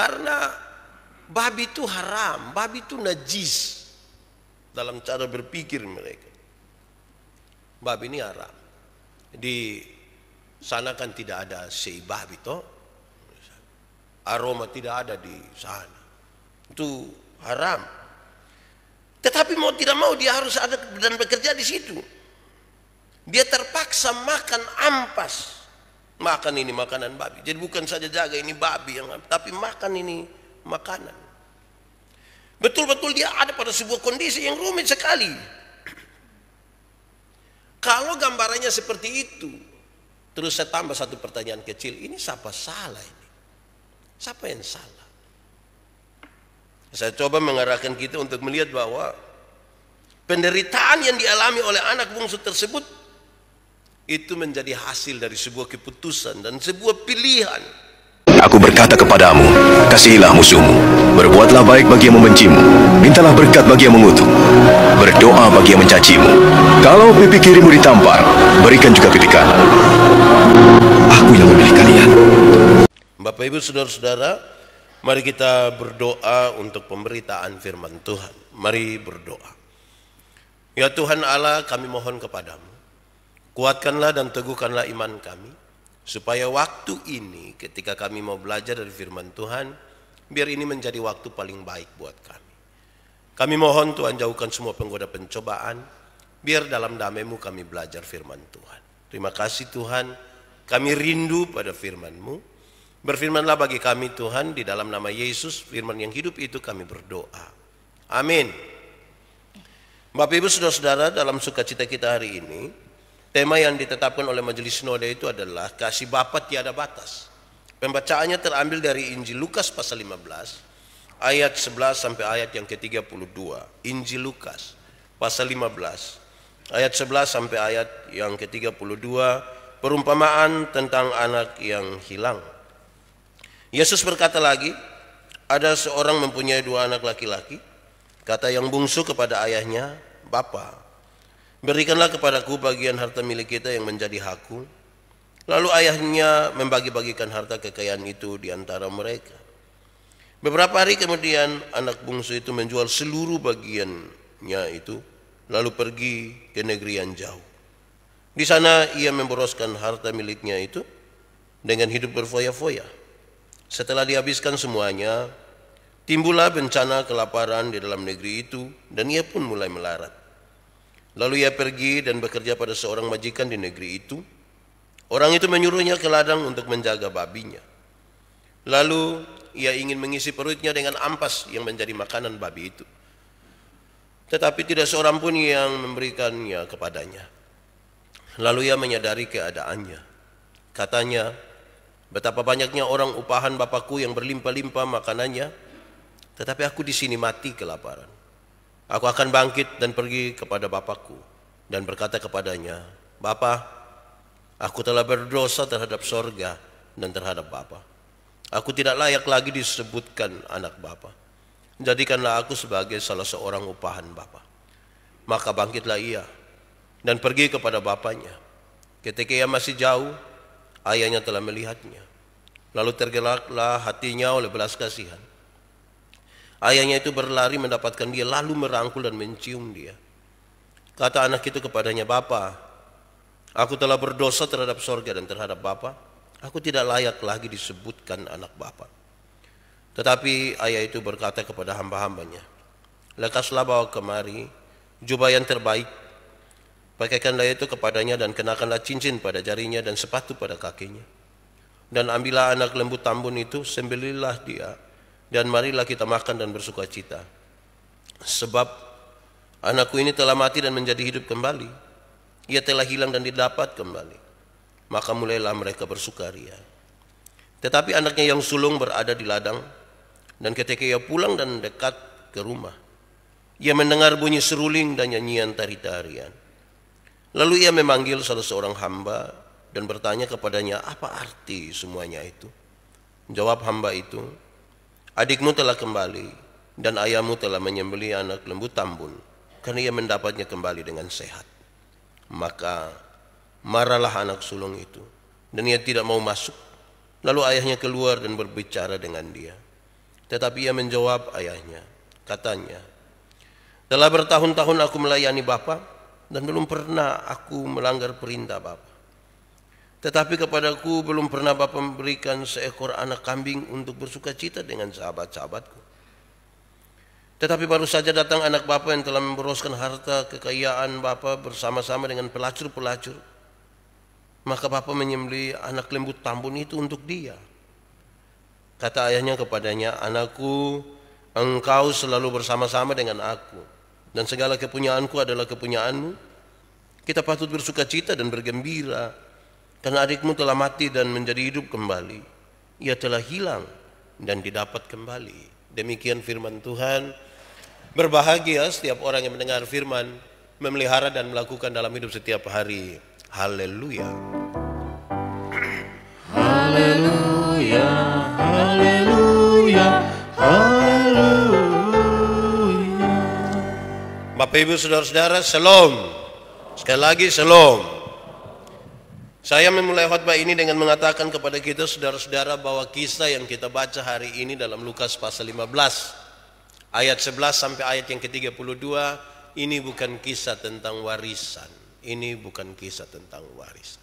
Karena babi itu haram, babi itu najis dalam cara berpikir mereka. Babi ini haram. Di sana kan tidak ada sei babi toh. Aroma tidak ada di sana. Itu haram. Tetapi mau tidak mau dia harus ada dan bekerja di situ. Dia terpaksa makan ampas. Makan ini makanan babi. Jadi bukan saja jaga ini babi yang, tapi makan ini makanan. Betul-betul dia ada pada sebuah kondisi yang rumit sekali. Kalau gambarannya seperti itu, terus saya tambah satu pertanyaan kecil, ini siapa salah ini? Siapa yang salah? Saya coba mengarahkan kita untuk melihat bahwa penderitaan yang dialami oleh anak bungsu tersebut itu menjadi hasil dari sebuah keputusan dan sebuah pilihan. Aku berkata kepadamu, kasihilah musuhmu, berbuatlah baik bagi yang membencimu, mintalah berkat bagi yang mengutuk, berdoa bagi yang mencacimu. Kalau pipi kirimu ditampar, berikan juga pipi kanan. Aku yang memilih kalian. Bapak Ibu saudara-saudara, mari kita berdoa untuk pemberitaan firman Tuhan. Mari berdoa. Ya Tuhan Allah, kami mohon kepadamu, kuatkanlah dan teguhkanlah iman kami, supaya waktu ini ketika kami mau belajar dari firman Tuhan, biar ini menjadi waktu paling baik buat kami. Kami mohon Tuhan jauhkan semua penggoda pencobaan, biar dalam damai-Mu kami belajar firman Tuhan. Terima kasih Tuhan, kami rindu pada firman-Mu. Berfirmanlah bagi kami Tuhan, di dalam nama Yesus, firman yang hidup itu kami berdoa. Amin. Bapak Ibu saudara-saudara, dalam sukacita kita hari ini, tema yang ditetapkan oleh Majelis Sinode itu adalah kasih Bapa tiada batas. Pembacaannya terambil dari Injil Lukas pasal 15 ayat 11 sampai ayat yang ke-32. Injil Lukas pasal 15 ayat 11 sampai ayat yang ke-32, perumpamaan tentang anak yang hilang. Yesus berkata lagi, ada seorang mempunyai 2 anak laki-laki. Kata yang bungsu kepada ayahnya, Bapa, berikanlah kepadaku bagian harta milik kita yang menjadi hakku. Lalu ayahnya membagi-bagikan harta kekayaan itu di antara mereka. Beberapa hari kemudian anak bungsu itu menjual seluruh bagiannya itu, lalu pergi ke negeri yang jauh. Di sana ia memboroskan harta miliknya itu dengan hidup berfoya-foya. Setelah dihabiskan semuanya, timbullah bencana kelaparan di dalam negeri itu dan ia pun mulai melarat. Lalu ia pergi dan bekerja pada seorang majikan di negeri itu. Orang itu menyuruhnya ke ladang untuk menjaga babinya. Lalu ia ingin mengisi perutnya dengan ampas yang menjadi makanan babi itu. Tetapi tidak seorang pun yang memberikannya kepadanya. Lalu ia menyadari keadaannya. Katanya, betapa banyaknya orang upahan Bapakku yang berlimpah-limpah makanannya, tetapi aku di sini mati kelaparan. Aku akan bangkit dan pergi kepada Bapakku dan berkata kepadanya, Bapa, aku telah berdosa terhadap sorga dan terhadap Bapa. Aku tidak layak lagi disebutkan anak Bapa. Jadikanlah aku sebagai salah seorang upahan Bapa. Maka bangkitlah ia dan pergi kepada bapaknya. Ketika ia masih jauh, ayahnya telah melihatnya. Lalu tergeraklah hatinya oleh belas kasihan. Ayahnya itu berlari mendapatkan dia, lalu merangkul dan mencium dia. Kata anak itu kepadanya, Bapa, aku telah berdosa terhadap sorga dan terhadap Bapa. Aku tidak layak lagi disebutkan anak Bapa. Tetapi ayah itu berkata kepada hamba-hambanya, lekaslah bawa kemari jubah yang terbaik, pakaikanlah itu kepadanya dan kenakanlah cincin pada jarinya dan sepatu pada kakinya. Dan ambillah anak lembu tambun itu, sembelihlah dia, dan marilah kita makan dan bersuka cita. Sebab anakku ini telah mati dan menjadi hidup kembali. Ia telah hilang dan didapat kembali. Maka mulailah mereka bersukaria. Tetapi anaknya yang sulung berada di ladang, dan ketika ia pulang dan dekat ke rumah, ia mendengar bunyi seruling dan nyanyian tari-tarian. Lalu ia memanggil salah seorang hamba dan bertanya kepadanya, apa arti semuanya itu? Jawab hamba itu, adikmu telah kembali dan ayahmu telah menyembelih anak lembu tambun karena ia mendapatnya kembali dengan sehat. Maka marahlah anak sulung itu dan ia tidak mau masuk. Lalu ayahnya keluar dan berbicara dengan dia. Tetapi ia menjawab ayahnya, katanya, telah bertahun-tahun aku melayani Bapa dan belum pernah aku melanggar perintah Bapa. Tetapi kepadaku belum pernah Bapa memberikan seekor anak kambing untuk bersukacita dengan sahabat-sahabatku. Tetapi baru saja datang anak Bapa yang telah memboroskan harta kekayaan Bapa bersama-sama dengan pelacur-pelacur. Maka Bapa menyembelih anak lembu tambun itu untuk dia. Kata ayahnya kepadanya, anakku, engkau selalu bersama-sama dengan aku, dan segala kepunyaanku adalah kepunyaanmu. Kita patut bersukacita dan bergembira, karena adikmu telah mati dan menjadi hidup kembali. Ia telah hilang dan didapat kembali. Demikian firman Tuhan. Berbahagia setiap orang yang mendengar firman, memelihara dan melakukan dalam hidup setiap hari. Haleluya. Haleluya, haleluya, haleluya. Bapak Ibu Saudara-saudara, shalom. Sekali lagi shalom. Saya memulai khotbah ini dengan mengatakan kepada kita saudara-saudara bahwa kisah yang kita baca hari ini dalam Lukas pasal 15 ayat 11 sampai ayat yang ke-32 ini bukan kisah tentang warisan. Ini bukan kisah tentang warisan.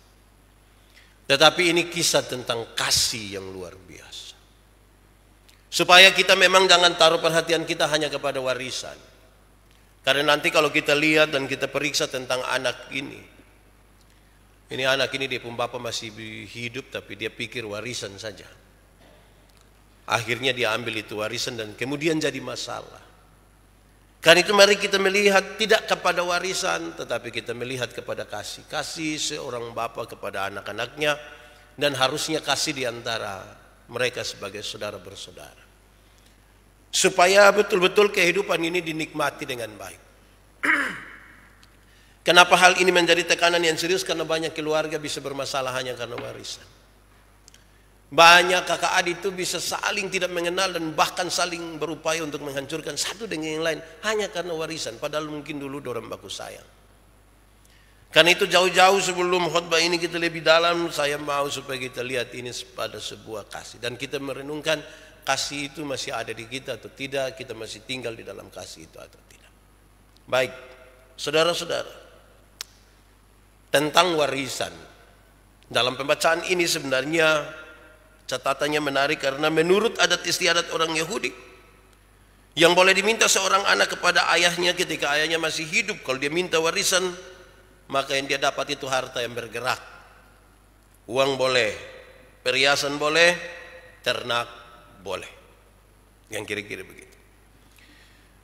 Tetapi ini kisah tentang kasih yang luar biasa. Supaya kita memang jangan taruh perhatian kita hanya kepada warisan. Karena nanti kalau kita lihat dan kita periksa tentang anak ini. Ini anak ini dia pun bapak masih hidup tapi dia pikir warisan saja. Akhirnya dia ambil itu warisan dan kemudian jadi masalah. Karena itu mari kita melihat tidak kepada warisan tetapi kita melihat kepada kasih. Kasih seorang bapa kepada anak-anaknya dan harusnya kasih di antara mereka sebagai saudara bersaudara. Supaya betul-betul kehidupan ini dinikmati dengan baik. Kenapa hal ini menjadi tekanan yang serius? Karena banyak keluarga bisa bermasalah hanya karena warisan. Banyak kakak adik itu bisa saling tidak mengenal dan bahkan saling berupaya untuk menghancurkan satu dengan yang lain hanya karena warisan. Padahal mungkin dulu dorang baku sayang. Karena itu jauh-jauh sebelum khotbah ini kita lebih dalam, saya mau supaya kita lihat ini pada sebuah kasih. Dan kita merenungkan kasih itu masih ada di kita atau tidak, kita masih tinggal di dalam kasih itu atau tidak. Baik, saudara-saudara, tentang warisan. Dalam pembacaan ini sebenarnya catatannya menarik karena menurut adat istiadat orang Yahudi yang boleh diminta seorang anak kepada ayahnya ketika ayahnya masih hidup, kalau dia minta warisan maka yang dia dapat itu harta yang bergerak. Uang boleh, perhiasan boleh, ternak boleh, yang kira-kira begitu.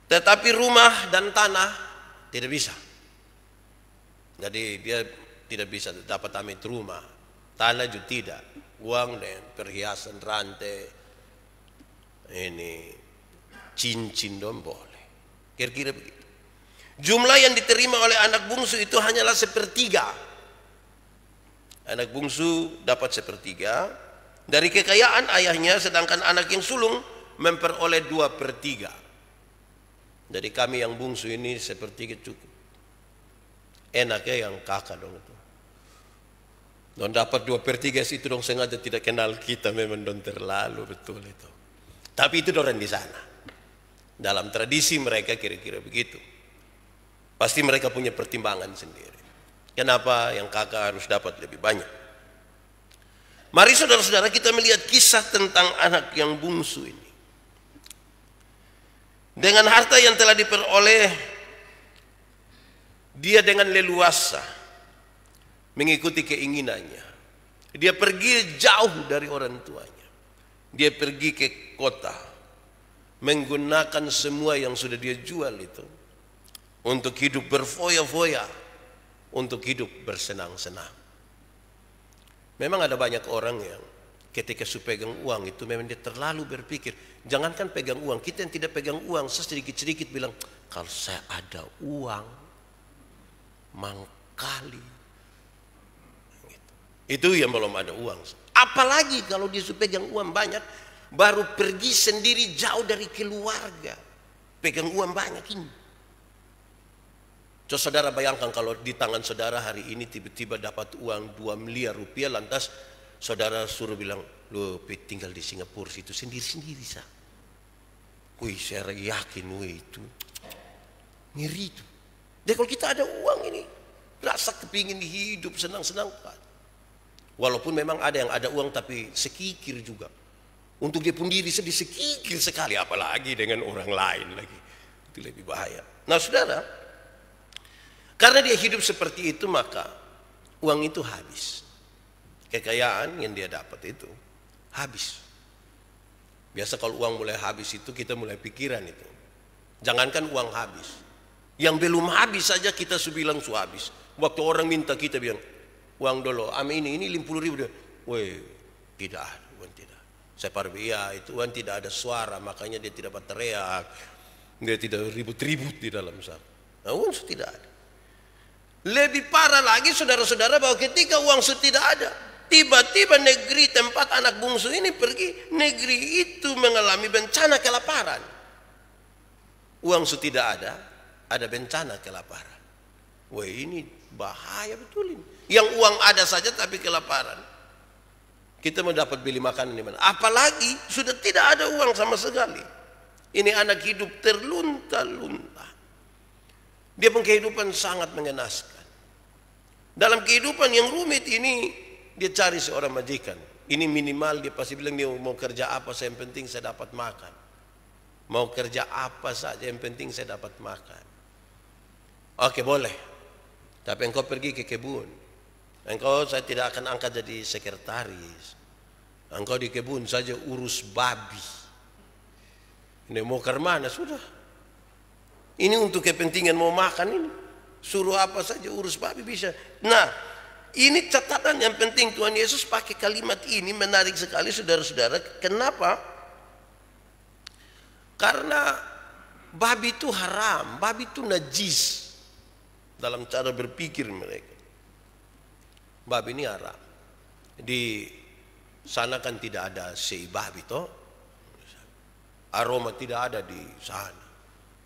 Tetapi rumah dan tanah tidak bisa. Jadi dia tidak bisa dapat amit rumah, tanah juga tidak. Uang dan perhiasan, rantai, ini cincin dong boleh. Kira-kira begitu. Jumlah yang diterima oleh anak bungsu itu hanyalah sepertiga. Anak bungsu dapat sepertiga dari kekayaan ayahnya, sedangkan anak yang sulung memperoleh 2/3. Jadi kami yang bungsu ini sepertiga cukup. Enaknya yang kakak dong itu. Don dapat 2/3 itu dong sengaja tidak kenal kita, memang don terlalu betul itu. Tapi itu orang di sana. Dalam tradisi mereka kira-kira begitu. Pasti mereka punya pertimbangan sendiri. Kenapa yang kakak harus dapat lebih banyak? Mari saudara-saudara kita melihat kisah tentang anak yang bungsu ini. Dengan harta yang telah diperoleh, dia dengan leluasa mengikuti keinginannya. Dia pergi jauh dari orang tuanya. Dia pergi ke kota, menggunakan semua yang sudah dia jual itu untuk hidup berfoya-foya, untuk hidup bersenang-senang. Memang ada banyak orang yang ketika pegang uang itu memang dia terlalu berpikir, jangankan pegang uang, kita yang tidak pegang uang sedikit-sedikit bilang, kalau saya ada uang mangkali. Itu yang belum ada uang. Apalagi kalau dia pegang uang banyak, baru pergi sendiri jauh dari keluarga, pegang uang banyak ini. Coba saudara bayangkan kalau di tangan saudara hari ini tiba-tiba dapat uang 2 miliar rupiah, lantas saudara suruh bilang, lo tinggal di Singapura situ sendiri-sendiri sah. Wih, saya yakin itu ngeri itu. Jadi kalau kita ada uang ini, rasa kepingin hidup senang-senang. Walaupun memang ada yang ada uang tapi sekikir juga. Untuk dia pun diri sedih sekikir sekali, apalagi dengan orang lain lagi. Itu lebih bahaya. Nah saudara, karena dia hidup seperti itu maka uang itu habis. Kekayaan yang dia dapat itu habis. Biasa kalau uang mulai habis itu kita mulai pikiran itu. Jangankan uang habis. Yang belum habis saja kita sudah bilang sudah habis. Waktu orang minta kita bilang, uang dulu, ini 50.000. Weh, tidak ada, uang tidak. Saya parah, iya itu uang tidak ada suara, makanya dia tidak berteriak. Dia tidak ribut-ribut di dalam sana. Nah, uang sudah tidak ada. Lebih parah lagi saudara-saudara bahwa ketika uang sudah tidak ada, tiba-tiba negeri tempat anak bungsu ini pergi, negeri itu mengalami bencana kelaparan. Uang sudah tidak ada bencana kelaparan. Wah ini bahaya betul ini. Yang uang ada saja tapi kelaparan. Kita mau dapat beli makanan di mana? Apalagi sudah tidak ada uang sama sekali. Ini anak hidup terlunta-lunta. Dia pun kehidupan sangat mengenaskan. Dalam kehidupan yang rumit ini dia cari seorang majikan. Ini minimal dia pasti bilang dia mau kerja apa, yang penting saya dapat makan. Mau kerja apa saja yang penting saya dapat makan. Oke boleh. Tapi engkau pergi ke kebun. Engkau saya tidak akan angkat jadi sekretaris. Engkau di kebun saja urus babi. Ini mau ke mana sudah. Ini untuk kepentingan mau makan ini. Suruh apa saja urus babi bisa. Nah, ini catatan yang penting Tuhan Yesus pakai kalimat ini menarik sekali saudara-saudara. Kenapa? Karena babi itu haram, babi itu najis dalam cara berpikir mereka. Babi ini haram. Di sana kan tidak ada sei babi toh. Aroma tidak ada di sana.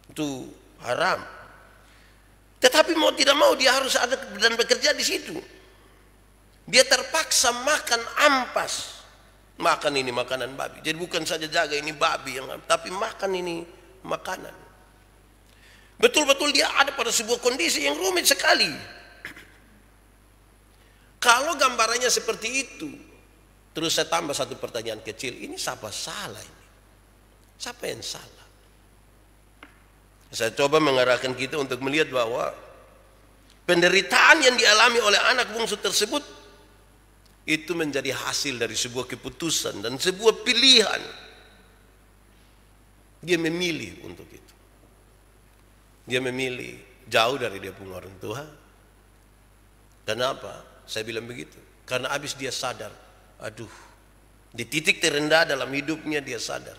Itu haram. Tetapi mau tidak mau dia harus ada dan bekerja di situ. Dia terpaksa makan ampas. Makan ini makanan babi. Jadi bukan saja jaga ini babi yang, tapi makan ini makanan. Betul-betul dia ada pada sebuah kondisi yang rumit sekali. Kalau gambarannya seperti itu, terus saya tambah satu pertanyaan kecil, ini siapa salah ini? Siapa yang salah? Saya coba mengarahkan kita untuk melihat bahwa penderitaan yang dialami oleh anak bungsu tersebut itu menjadi hasil dari sebuah keputusan dan sebuah pilihan. Dia memilih untuk itu. Dia memilih jauh dari dia punya orang tua. Kenapa? Saya bilang begitu. Karena habis dia sadar, aduh, di titik terendah dalam hidupnya dia sadar.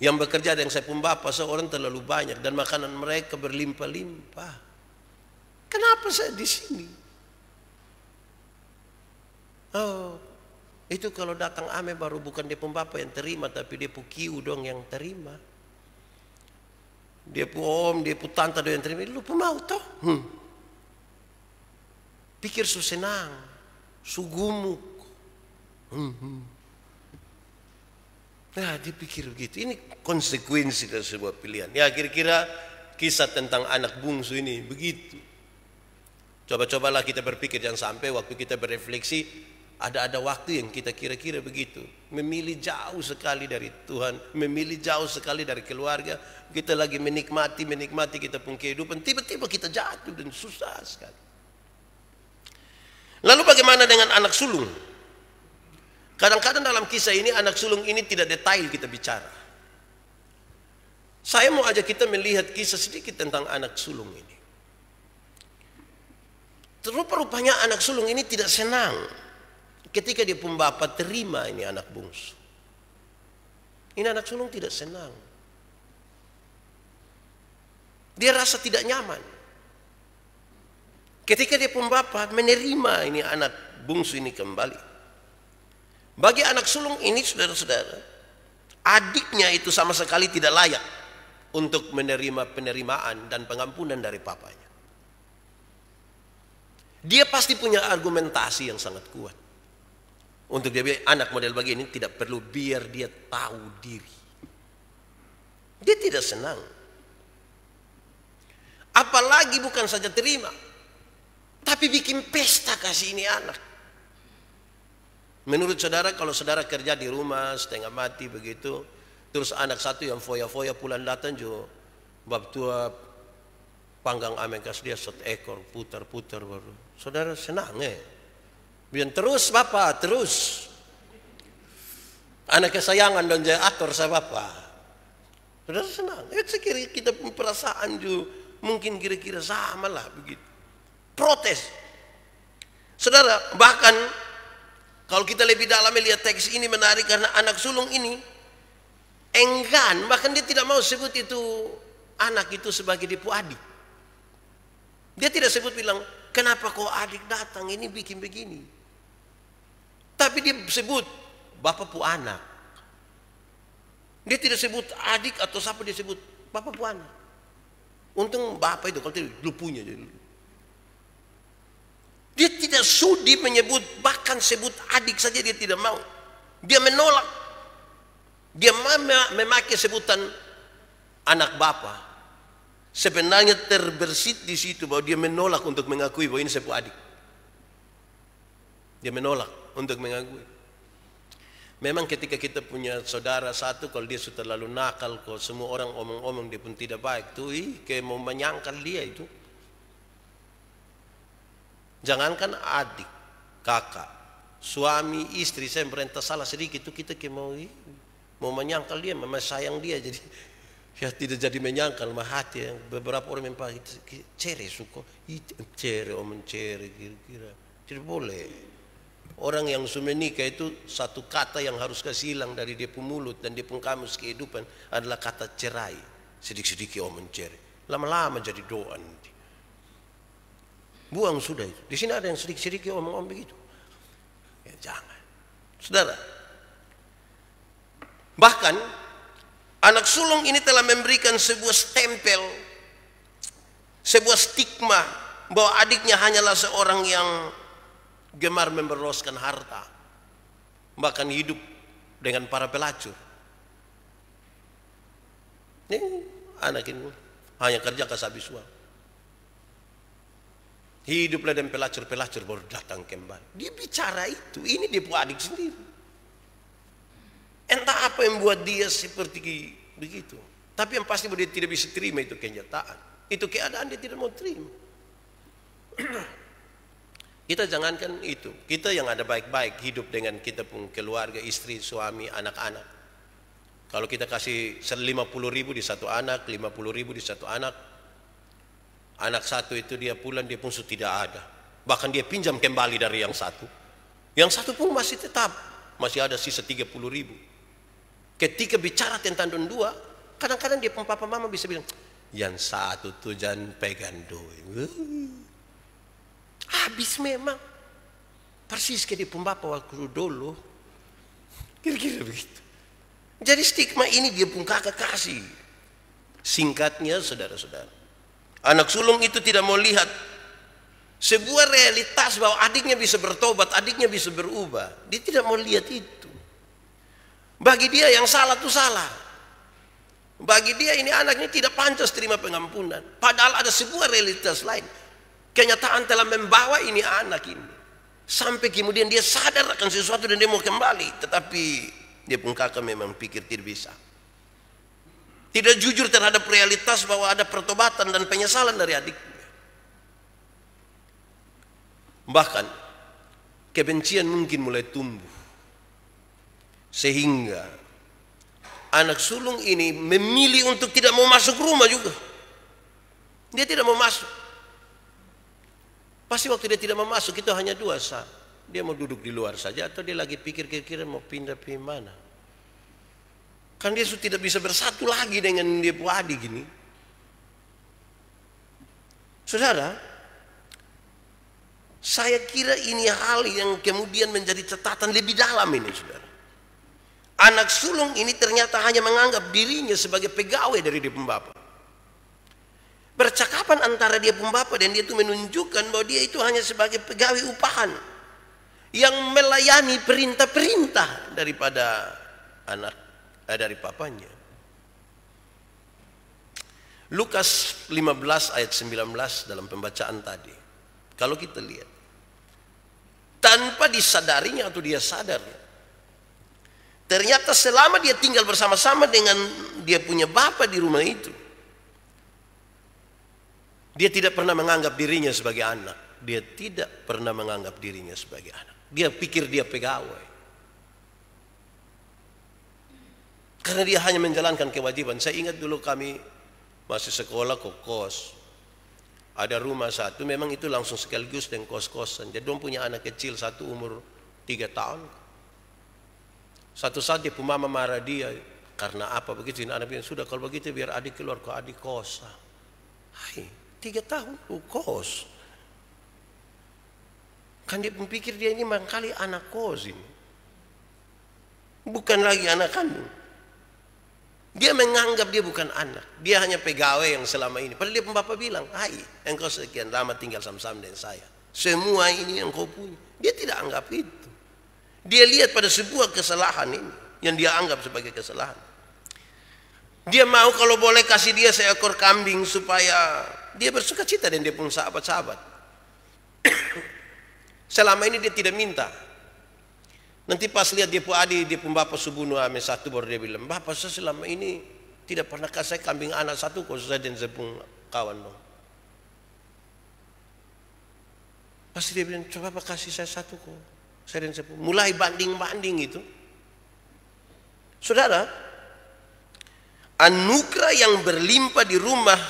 Yang bekerja dengan saya pun bapak seorang terlalu banyak dan makanan mereka berlimpah-limpah. Kenapa saya di sini? Oh, itu kalau datang ame baru bukan dia pun bapak yang terima, tapi dia pun kiu dong yang terima. Dia pun om, dia pun tante dong yang terima. Lu pun mau toh? Pikir su senang, su gumuk. Nah, dia pikir begitu. Ini konsekuensi dari sebuah pilihan. Ya, kira-kira kisah tentang anak bungsu ini begitu. Coba-cobalah kita berpikir, jangan sampai waktu kita berefleksi ada waktu yang kita kira-kira begitu. Memilih jauh sekali dari Tuhan, memilih jauh sekali dari keluarga. Kita lagi menikmati kita pun kehidupan, tiba-tiba kita jatuh dan susah sekali. Lalu bagaimana dengan anak sulung? Kadang-kadang dalam kisah ini anak sulung ini tidak detail kita bicara. Saya mau ajak kita melihat kisah sedikit tentang anak sulung ini. Rupa-rupanya anak sulung ini tidak senang ketika dia pun bapak terima ini anak bungsu. Ini anak sulung tidak senang. Dia rasa tidak nyaman ketika dia pun bapak menerima ini anak bungsu ini kembali. Bagi anak sulung ini saudara-saudara, adiknya itu sama sekali tidak layak untuk menerima penerimaan dan pengampunan dari papanya. Dia pasti punya argumentasi yang sangat kuat. Untuk dia anak model begini tidak perlu, biar dia tahu diri. tidak senang. Apalagi bukan saja terima, tapi bikin pesta kasih ini anak. Menurut saudara, kalau saudara kerja di rumah setengah mati begitu, terus anak satu yang foya-foya pulang datang juga, bab tua panggang amekas dia ekor putar-putar baru. Saudara senang biar terus bapak terus. Anak kesayangan dan jaya ator saya bapak. Saudara senang. Sekira kita perasaan juga mungkin kira-kira sama lah begitu. Protes. Saudara, bahkan kalau kita lebih dalam melihat teks ini menarik karena anak sulung ini enggan, bahkan dia tidak mau sebut itu anak itu sebagai dia pu adik. Dia tidak sebut bilang, kenapa kau adik datang ini bikin begini. Tapi dia sebut bapak pu anak. Dia tidak sebut adik atau siapa, dia sebut bapak pu anak. Untung bapak itu kalau tidak lupunya jadi. Dia tidak sudi menyebut, bahkan sebut adik saja dia tidak mau. Dia menolak. Dia memakai sebutan anak bapa. Sebenarnya terbersit di situ bahwa dia menolak untuk mengakui bahwa ini sepupu adik. Dia menolak untuk mengakui. Memang ketika kita punya saudara satu, kalau dia sudah terlalu nakal, kalau semua orang omong-omong dia pun tidak baik, tuh kayak mau menyangkal dia itu. Jangankan adik, kakak, suami, istri, saya merentah salah sedikit itu kita kayak mau menyangkal dia, memang sayang dia, jadi ya tidak jadi menyangkal, mah hati yang beberapa orang memang cere suka, cere omong cere kira-kira, tidak boleh. Orang yang sudah menikah itu satu kata yang harus kasih hilang dari dia pun mulut dan dia pun kamus kehidupan adalah kata cerai. Sedikit-sedikit omong cerai. Lama-lama jadi doa nanti. Buang sudah itu. Di sini ada yang sedikit-sedikit omong-omong begitu. Ya, jangan. Saudara. Bahkan anak sulung ini telah memberikan sebuah stempel, sebuah stigma bahwa adiknya hanyalah seorang yang gemar memberoskan harta, bahkan hidup dengan para pelacur. Anak ini hanya kerja kasabis uang, hiduplah dan pelacur-pelacur baru datang kembali. Dia bicara itu, ini dia punya adik sendiri. Entah apa yang buat dia seperti begitu, tapi yang pasti dia tidak bisa terima itu kenyataan, itu keadaan dia tidak mau terima. Kita jangankan itu, kita yang ada baik-baik hidup dengan kita pun keluarga, istri, suami, anak-anak. Kalau kita kasih 50.000 di satu anak, 50.000 di satu anak, anak satu itu dia pulang dia pun sudah tidak ada. Bahkan dia pinjam kembali dari yang satu. Yang satu pun masih tetap, masih ada sisa 30.000. Ketika bicara tentang don dua, kadang-kadang dia pun papa mama bisa bilang, yang satu tuh jangan pegang doi. Habis memang persis kayak di pembapa waktu dulu, kira-kira begitu. Jadi stigma ini dia pun kakak kasih. Singkatnya saudara-saudara, anak sulung itu tidak mau lihat sebuah realitas bahwa adiknya bisa bertobat, adiknya bisa berubah. Dia tidak mau lihat itu. Bagi dia yang salah itu salah. Bagi dia ini anaknya tidak pantas terima pengampunan. Padahal ada sebuah realitas lain. Kenyataan telah membawa ini anak ini. Sampai kemudian dia sadar akan sesuatu dan dia mau kembali. Tetapi dia pun kakak memang pikir tidak bisa. Tidak jujur terhadap realitas bahwa ada pertobatan dan penyesalan dari adiknya. Bahkan kebencian mungkin mulai tumbuh. Sehingga anak sulung ini memilih untuk tidak mau masuk rumah juga. Dia tidak mau masuk. Pasti waktu dia tidak mau masuk itu hanya dua saat. Dia mau duduk di luar saja atau dia lagi pikir kira-kira mau pindah ke mana. Kan dia sudah tidak bisa bersatu lagi dengan dia punya adik gini. Saudara, saya kira ini hal yang kemudian menjadi catatan lebih dalam ini, saudara. Anak sulung ini ternyata hanya menganggap dirinya sebagai pegawai dari dia pembapa. Percakapan antara dia pembapa dan dia itu menunjukkan bahwa dia itu hanya sebagai pegawai upahan yang melayani perintah-perintah daripada anak dari papanya. Lukas 15 ayat 19 dalam pembacaan tadi. Kalau kita lihat, tanpa disadarinya atau dia sadar, ternyata selama dia tinggal bersama-sama dengan dia punya bapa di rumah itu, dia tidak pernah menganggap dirinya sebagai anak. Dia tidak pernah menganggap dirinya sebagai anak. Dia pikir dia pegawai. Karena dia hanya menjalankan kewajiban. Saya ingat dulu kami masih sekolah ke kos. Ada rumah satu, memang itu langsung sekaligus dengan kos-kosan. Jadi dia punya anak kecil satu umur 3 tahun. Satu saat dia pun mama marah dia. Karena apa begitu? Anak bilang, sudah kalau begitu biar adik keluar ke adik kosa. Hai, 3 tahun kos. Kan dia pikir dia ini mangkali anak kos ini. Bukan lagi anak kandung. Dia menganggap dia bukan anak. Dia hanya pegawai yang selama ini. Padahal dia bapak bilang, hai, engkau sekian lama tinggal sama-sama dengan saya. Semua ini yang kau punya. Dia tidak anggap itu. Dia lihat pada sebuah kesalahan ini. Yang dia anggap sebagai kesalahan. Dia mau kalau boleh kasih dia seekor kambing supaya dia bersuka cita dan dia pun sahabat-sahabat. Selama ini dia tidak minta. Nanti pas lihat dia pun adik, dia pun bapak subunuh ame satu, baru dia bilang, bapak saya selama ini tidak pernah kasih kambing anak satu, kok saya dan saya pun kawan dong. Pasti dia bilang, coba bapak kasih saya satu kok. Saya dan saya pun mulai banding-banding itu. Saudara, anugerah yang berlimpah di rumah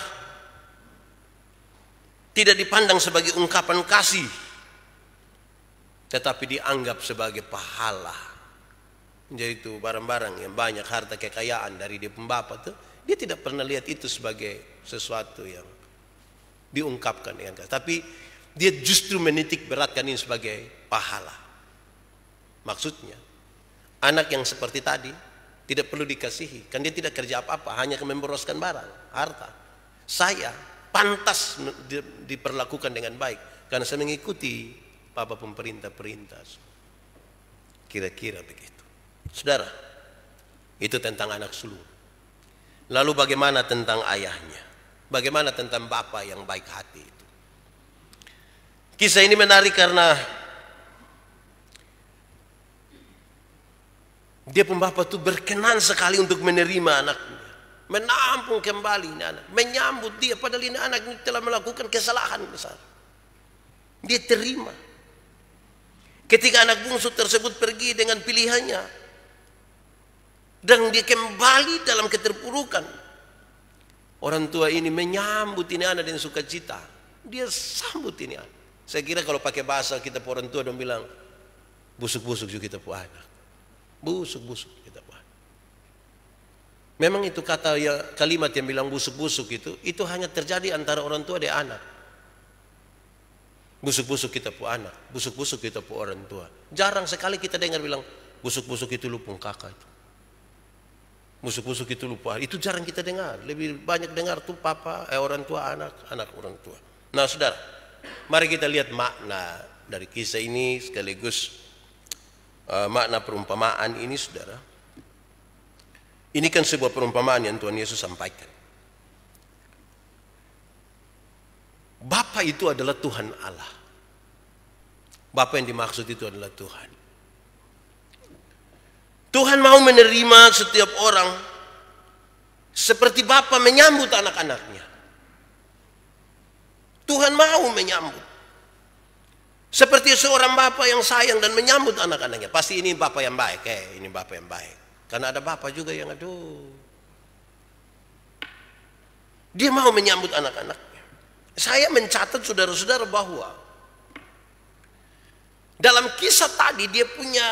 tidak dipandang sebagai ungkapan kasih, tetapi dianggap sebagai pahala. Jadi itu barang-barang yang banyak, harta kekayaan dari dia pembapa tuh, dia tidak pernah lihat itu sebagai sesuatu yang diungkapkan dengan kasih. Tapi dia justru menitik beratkan ini sebagai pahala. Maksudnya, anak yang seperti tadi tidak perlu dikasihi, kan dia tidak kerja apa-apa, hanya memboroskan barang, harta. Saya pantas diperlakukan dengan baik karena saya mengikuti Papa pemerintah-perintah. Kira-kira begitu. Saudara, itu tentang anak sulung. Lalu bagaimana tentang ayahnya? Bagaimana tentang bapak yang baik hati itu? Kisah ini menarik karena dia pembapa itu berkenan sekali untuk menerima anaknya. Menampung kembali ini anak. Menyambut dia padahal ini anak ini telah melakukan kesalahan besar. Dia terima. Ketika anak bungsu tersebut pergi dengan pilihannya dan dia kembali dalam keterpurukan, orang tua ini menyambut ini anak dengan sukacita. Dia sambut ini anak. Saya kira kalau pakai bahasa kita orang tua dong bilang, busuk-busuk juga kita punya anak. Busuk-busuk kita punya. Memang itu kata ya, kalimat yang bilang busuk-busuk itu hanya terjadi antara orang tua dan anak. Busuk-busuk kita pu anak, busuk-busuk kita pu orang tua. Jarang sekali kita dengar bilang, busuk-busuk itu lupung kakak itu. Busuk-busuk itu lupa. Itu jarang kita dengar. Lebih banyak dengar tuh papa, orang tua, anak orang tua. Nah saudara, mari kita lihat makna dari kisah ini sekaligus makna perumpamaan ini saudara. Ini kan sebuah perumpamaan yang Tuhan Yesus sampaikan. Bapa itu adalah Tuhan Allah. Bapa yang dimaksud itu adalah Tuhan. Tuhan mau menerima setiap orang seperti Bapa menyambut anak-anaknya. Tuhan mau menyambut. Seperti seorang Bapa yang sayang dan menyambut anak-anaknya. Pasti ini Bapa yang baik. Ini Bapa yang baik. Karena ada Bapa juga yang aduh. Dia mau menyambut anak-anaknya. Saya mencatat saudara-saudara bahwa dalam kisah tadi dia punya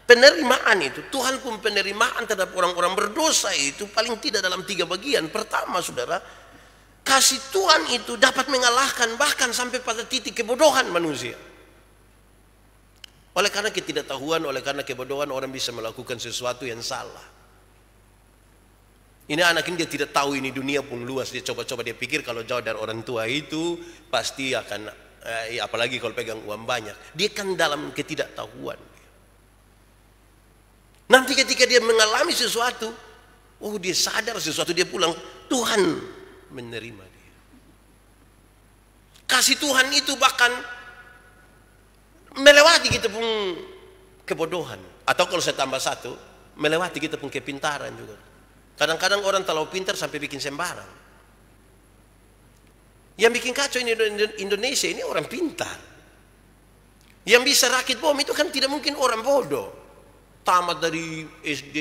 penerimaan itu. Tuhan pun penerimaan terhadap orang-orang berdosa itu paling tidak dalam 3 bagian. Pertama saudara, kasih Tuhan itu dapat mengalahkan bahkan sampai pada titik kebodohan manusia. Oleh karena ketidaktahuan, oleh karena kebodohan orang bisa melakukan sesuatu yang salah. Ini anak ini dia tidak tahu ini dunia pun luas. Dia coba-coba dia pikir kalau jauh dari orang tua itu pasti akan apalagi kalau pegang uang banyak. Dia kan dalam ketidaktahuan. Nanti ketika dia mengalami sesuatu, oh dia sadar sesuatu, dia pulang, Tuhan menerima dia. Kasih Tuhan itu bahkan melewati kita pun kebodohan. Atau kalau saya tambah satu, melewati kita pun kepintaran juga. Kadang-kadang orang terlalu pintar sampai bikin sembarang. Yang bikin kacau ini Indonesia ini orang pintar. Yang bisa rakit bom itu kan tidak mungkin orang bodoh. Tamat dari SD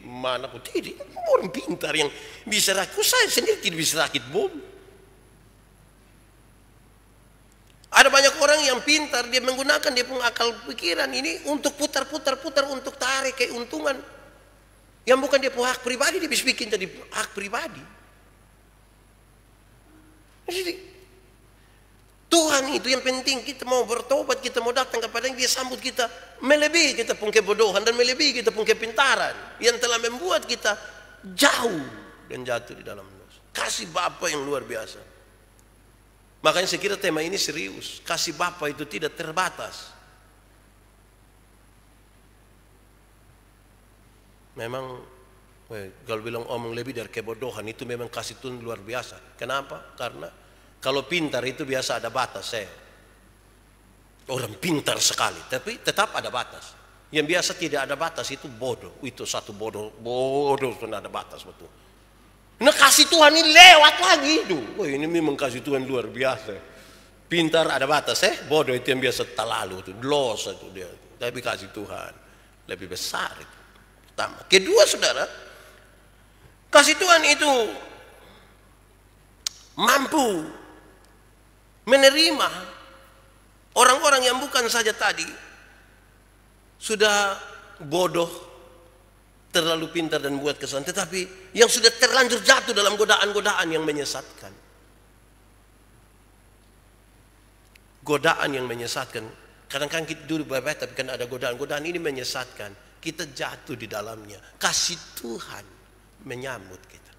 mana pun tidak. Orang pintar yang bisa rakit. Saya sendiri tidak bisa rakit bom. Ada banyak orang yang pintar, dia menggunakan dia punya akal pikiran ini untuk putar-putar untuk tarik keuntungan. Yang bukan dia punya hak pribadi, dia bisa bikin jadi hak pribadi. Jadi, Tuhan itu yang penting kita mau bertobat, kita mau datang kepada yang dia sambut kita. Melebihi kita pun kebodohan dan melebihi kita pun kepintaran. Yang telah membuat kita jauh dan jatuh di dalam dosa. Kasih Bapa yang luar biasa. Makanya saya kira tema ini serius. Kasih Bapa itu tidak terbatas. Memang kalau bilang omong lebih dari kebodohan itu memang kasih Tuhan luar biasa. Kenapa? Karena kalau pintar itu biasa ada batas. Orang pintar sekali, tapi tetap ada batas. Yang biasa tidak ada batas itu bodoh. Itu satu bodoh pun ada batas betul. Nah kasih Tuhan ini lewat lagi itu. Wah ini memang kasih Tuhan luar biasa. Pintar ada batas, bodoh itu yang biasa terlalu itu, dosa itu dia. Tapi kasih Tuhan lebih besar itu. Pertama. Kedua saudara, kasih Tuhan itu mampu menerima orang-orang yang bukan saja tadi sudah bodoh, terlalu pintar dan buat kesalahan, tetapi yang sudah terlanjur jatuh dalam godaan-godaan yang menyesatkan. Godaan yang menyesatkan. Kadang-kadang kita dulu baik-baik, tapi kan ada godaan-godaan ini menyesatkan. Kita jatuh di dalamnya. Kasih Tuhan menyambut kita.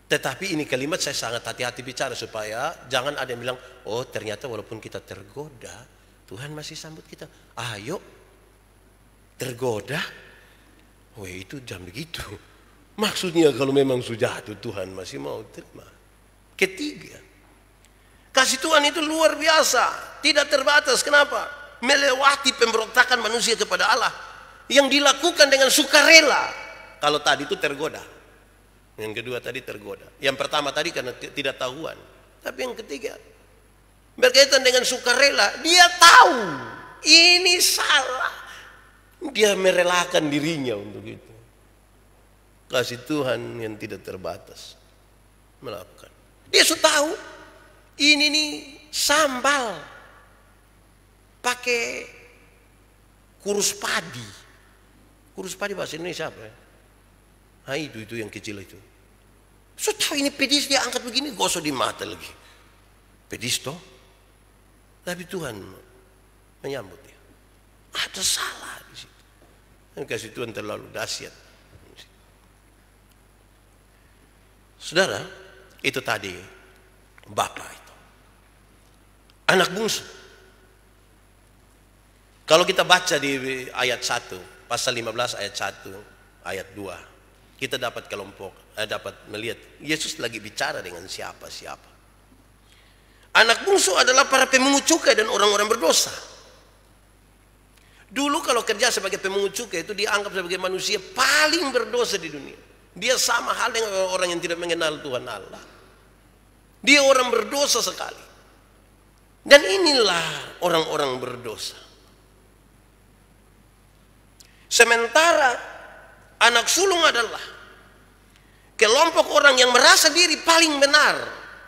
Tetapi ini kalimat saya sangat hati-hati bicara supaya jangan ada yang bilang, oh ternyata walaupun kita tergoda, Tuhan masih sambut kita. Ayo, tergoda. Wah itu jam begitu. Maksudnya kalau memang sudah jatuh Tuhan masih mau terima. Ketiga, kasih Tuhan itu luar biasa, tidak terbatas. Kenapa? Melewati pemberontakan manusia kepada Allah yang dilakukan dengan sukarela. Kalau tadi itu tergoda, yang kedua tadi tergoda. Yang pertama tadi karena tidak tahuan. Tapi yang ketiga berkaitan dengan sukarela, dia tahu ini salah. Dia merelakan dirinya untuk itu. Kasih Tuhan yang tidak terbatas melakukan. Dia sudah tahu ini nih sambal pakai kurus padi. Kurus padi bahasa Indonesia apa ya? Nah itu yang kecil itu. Sudah tahu ini pedis, dia angkat begini gosok di mata lagi. Pedis toh. Tapi Tuhan menyambut dia. Ada salah di situ. Kasih Tuhan terlalu dahsyat. Saudara, itu tadi Bapa itu. Anak bungsu. Kalau kita baca di ayat 1, pasal 15 ayat 1, ayat 2, kita dapat dapat melihat Yesus lagi bicara dengan siapa-siapa. Anak bungsu adalah para pemungut cukai dan orang-orang berdosa. Dulu kalau kerja sebagai pemungut cukai itu dianggap sebagai manusia paling berdosa di dunia. Dia sama hal dengan orang yang tidak mengenal Tuhan Allah. Dia orang berdosa sekali. Dan inilah orang-orang berdosa. Sementara anak sulung adalah kelompok orang yang merasa diri paling benar.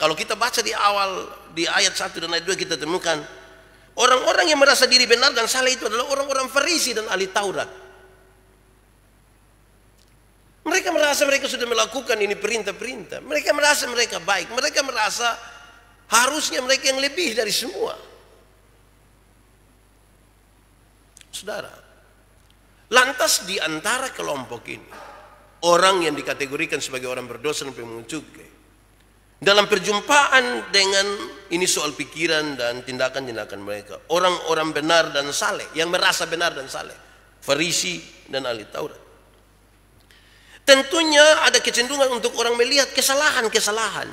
Kalau kita baca di awal di ayat 1 dan ayat 2 kita temukan orang-orang yang merasa diri benar dan salah itu adalah orang-orang Farisi dan ahli Taurat. Mereka merasa mereka sudah melakukan ini perintah-perintah. Mereka merasa mereka baik. Mereka merasa harusnya mereka yang lebih dari semua. Saudara, lantas di antara kelompok ini, orang yang dikategorikan sebagai orang berdosa dan pemungut cukai, dalam perjumpaan dengan ini soal pikiran dan tindakan-tindakan mereka, orang-orang benar dan saleh, yang merasa benar dan saleh, Farisi dan ahli Taurat. tentunya ada kecenderungan untuk orang melihat kesalahan-kesalahan.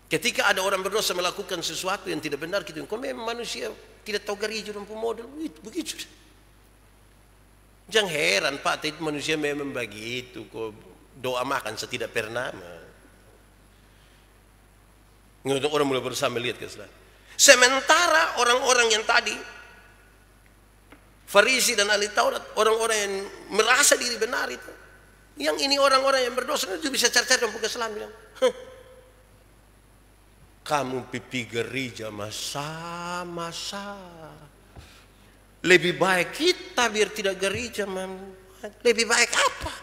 Ketika ada orang berdosa melakukan sesuatu yang tidak benar, kita kok memang manusia tidak tahu gereja dan model begitu. Jangan heran Pak, itu manusia memang begitu. Kok doa makan saya tidak pernah. Orang mulai berusaha melihat kesalahan. Sementara orang-orang yang tadi Farisi dan ahli Taurat, orang-orang yang merasa diri benar itu, yang ini orang-orang yang berdosa itu bisa cari-cari dan kesalahan, bilang, kamu pipi gereja masa-masa. Lebih baik kita biar tidak gereja, lebih baik apa?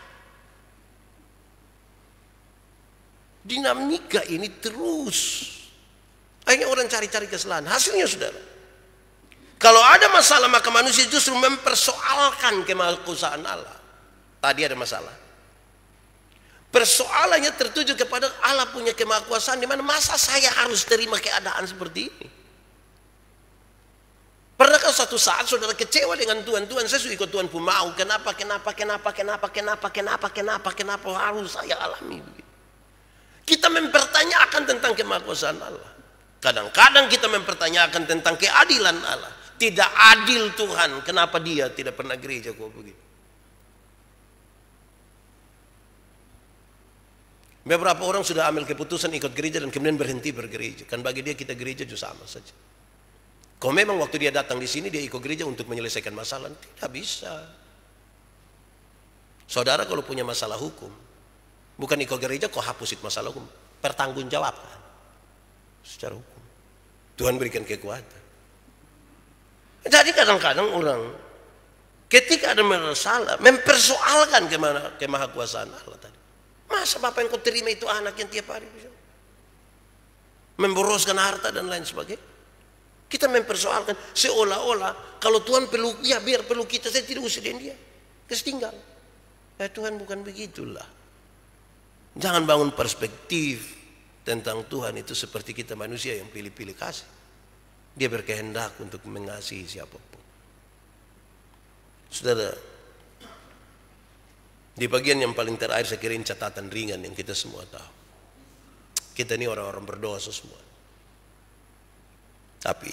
Dinamika ini terus. Akhirnya orang cari-cari kesalahan. Hasilnya saudara, kalau ada masalah maka manusia justru mempersoalkan kemahakuasaan Allah. Tadi ada masalah. Persoalannya tertuju kepada Allah punya kemahakuasaan, di mana masa saya harus terima keadaan seperti ini? Pernahkah suatu saat saudara kecewa dengan Tuhan? Tuhan, saya sudah ikut Tuhan pun mau. Kenapa harus saya alami begitu? Kita mempertanyakan tentang kemahakuasaan Allah. Kadang-kadang kita mempertanyakan tentang keadilan Allah. Tidak adil Tuhan, kenapa dia tidak pernah gereja kok begitu? Beberapa orang sudah ambil keputusan ikut gereja dan kemudian berhenti bergereja. Kan bagi dia kita gereja juga sama saja. Kalau memang waktu dia datang di sini dia ikut gereja untuk menyelesaikan masalah, tidak bisa. Saudara kalau punya masalah hukum, bukan ikut gereja kok hapus itu masalah hukum, pertanggungjawabkan secara hukum. Tuhan berikan kekuatan. Jadi kadang-kadang orang ketika ada masalah mempersoalkan kemahakuasaan Allah tadi. Masa Bapak yang kau terima itu anak yang tiap hari memboroskan harta dan lain sebagainya? Kita mempersoalkan seolah-olah kalau Tuhan perlu, ya biar perlu kita, saya tidak usah dia, terus tinggal. Ya Tuhan bukan begitulah. Jangan bangun perspektif tentang Tuhan itu seperti kita manusia yang pilih-pilih kasih. Dia berkehendak untuk mengasihi siapapun. Saudara, di bagian yang paling terakhir saya kirim catatan ringan yang kita semua tahu. Kita ini orang-orang berdosa semua. Tapi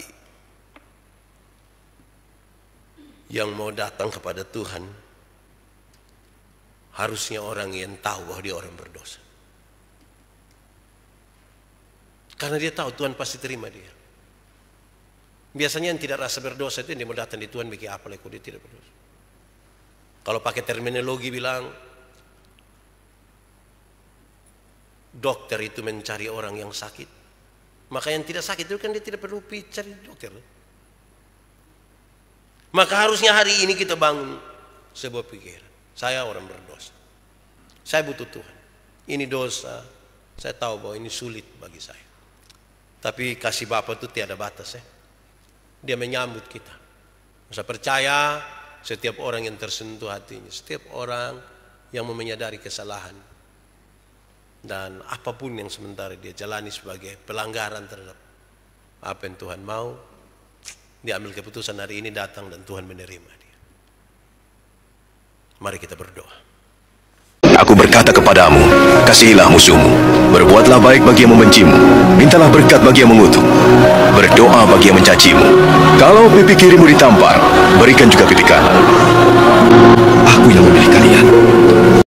yang mau datang kepada Tuhan harusnya orang yang tahu bahwa dia orang berdosa. Karena dia tahu Tuhan pasti terima dia. Biasanya yang tidak rasa berdosa itu yang dia mau datang di Tuhan bikin apa lagi dia tidak berdosa. Kalau pakai terminologi bilang dokter itu mencari orang yang sakit, maka yang tidak sakit itu kan dia tidak perlu cari dokter. Maka harusnya hari ini kita bangun sebuah pikiran, saya orang berdosa, saya butuh Tuhan, ini dosa, saya tahu bahwa ini sulit bagi saya, tapi kasih Bapa itu tiada batas ya. Dia menyambut kita. Saya percaya setiap orang yang tersentuh hatinya, setiap orang yang mau menyadari kesalahan dan apapun yang sementara dia jalani sebagai pelanggaran terhadap apa yang Tuhan mau, dia ambil keputusan hari ini datang dan Tuhan menerima dia. Mari kita berdoa. Aku berkata kepadamu, kasihilah musuhmu, berbuatlah baik bagi yang membencimu, mintalah berkat bagi yang mengutuk, berdoa bagi yang mencacimu. Kalau pipi kirimu ditampar, berikan juga pipi kanan.